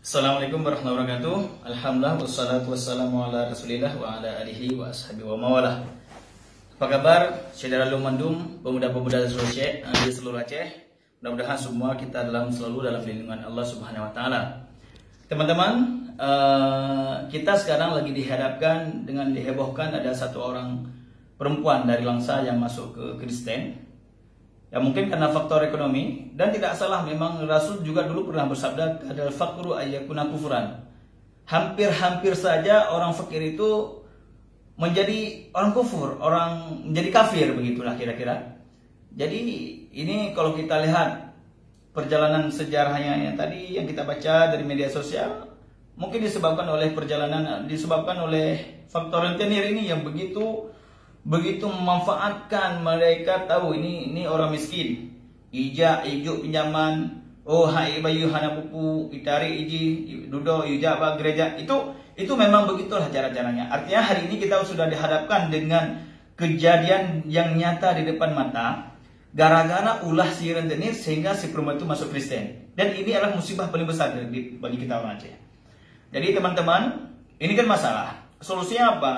Assalamualaikum warahmatullahi wabarakatuh. Alhamdulillah wassalatu wassalamu ala Rasulillah wa ala alihi wa ashabihi wa mawalah. Apa kabar saudara Lumandum, pemuda-pemuda di seluruh Aceh? Mudah-mudahan semua kita selalu dalam lindungan Allah Subhanahu wa taala. Teman-teman, kita sekarang lagi dihadapkan dengan dihebohkan ada satu orang perempuan dari Langsa yang masuk ke Kristen. Ya mungkin karena faktor ekonomi, dan tidak salah memang Rasul juga dulu pernah bersabda kadal faqru ayyakuna kufran. Hampir-hampir saja orang fakir itu menjadi orang kufur, orang menjadi kafir, begitulah kira-kira. Jadi ini kalau kita lihat perjalanan sejarahnya yang tadi yang kita baca dari media sosial, mungkin disebabkan oleh faktor rentenir ini yang begitu memanfaatkan. Mereka tahu ini orang miskin, ijuk pinjaman, oh hai bayu hana buku itari iji dudo ija apa gereja, itu memang begitulah cara-caranya. Artinya hari ini kita sudah dihadapkan dengan kejadian yang nyata di depan mata gara-gara ulah si rentenir sehingga si perempuan itu masuk Kristen, dan ini adalah musibah paling besar bagi kita orang Aceh. Jadi teman-teman, ini kan masalah. Solusinya apa?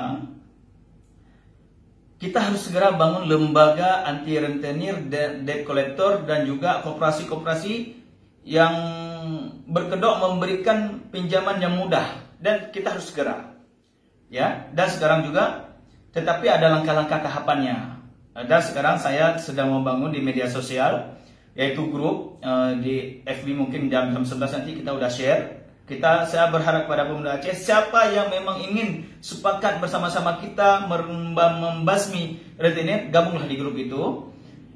Kita harus segera bangun lembaga anti rentenir, debt collector, dan juga koperasi-koperasi yang berkedok memberikan pinjaman yang mudah, dan kita harus segera, ya. Dan sekarang juga, tetapi ada langkah-langkah tahapannya. Dan sekarang saya sedang membangun di media sosial, yaitu grup di FB, mungkin jam 11 nanti kita udah share. Saya berharap pada pemuda Aceh, siapa yang memang ingin sepakat bersama-sama kita membasmi rentenir, gabunglah di grup itu.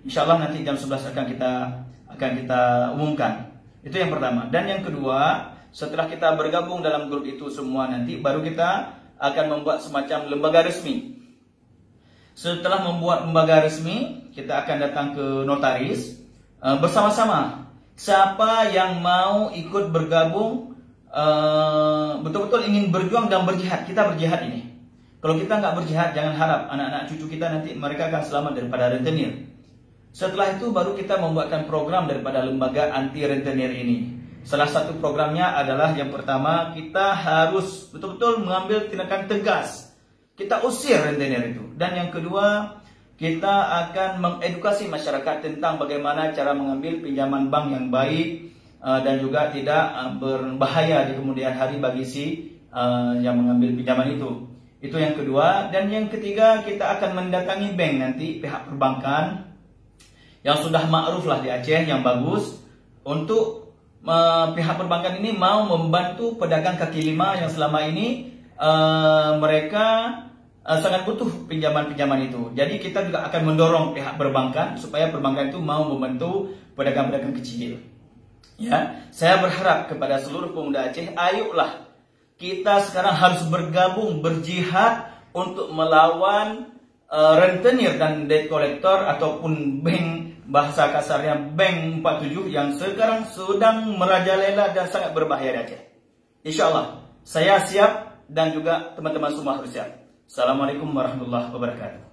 Insya Allah nanti jam 11 akan kita umumkan. Itu yang pertama. Dan yang kedua, setelah kita bergabung dalam grup itu semua nanti, baru kita akan membuat semacam lembaga resmi. Setelah membuat lembaga resmi, kita akan datang ke notaris bersama-sama. Siapa yang mau ikut bergabung, betul-betul ingin berjuang dan berjihad, kita berjihad ini. Kalau kita nggak berjihad, jangan harap anak-anak cucu kita nanti mereka akan selamat daripada rentenir. Setelah itu baru kita membuatkan program daripada lembaga anti rentenir ini. Salah satu programnya adalah yang pertama, kita harus betul-betul mengambil tindakan tegas. Kita usir rentenir itu. Dan yang kedua, kita akan mengedukasi masyarakat tentang bagaimana cara mengambil pinjaman bank yang baik dan juga tidak berbahaya di kemudian hari bagi yang mengambil pinjaman itu. Itu yang kedua. Dan yang ketiga, kita akan mendatangi bank nanti, pihak perbankan yang sudah ma'ruf lah di Aceh, yang bagus, untuk pihak perbankan ini mau membantu pedagang kaki lima yang selama ini mereka sangat butuh pinjaman-pinjaman itu. Jadi kita juga akan mendorong pihak perbankan supaya perbankan itu mau membantu pedagang-pedagang kecil. Ya, saya berharap kepada seluruh pemuda Aceh, ayolah kita sekarang harus bergabung, berjihad untuk melawan rentenir dan debt collector ataupun bank, bahasa kasarnya bank 47 yang sekarang sedang merajalela dan sangat berbahaya di Aceh. Insya Allah saya siap, dan juga teman-teman semua harus siap. Assalamualaikum warahmatullahi wabarakatuh.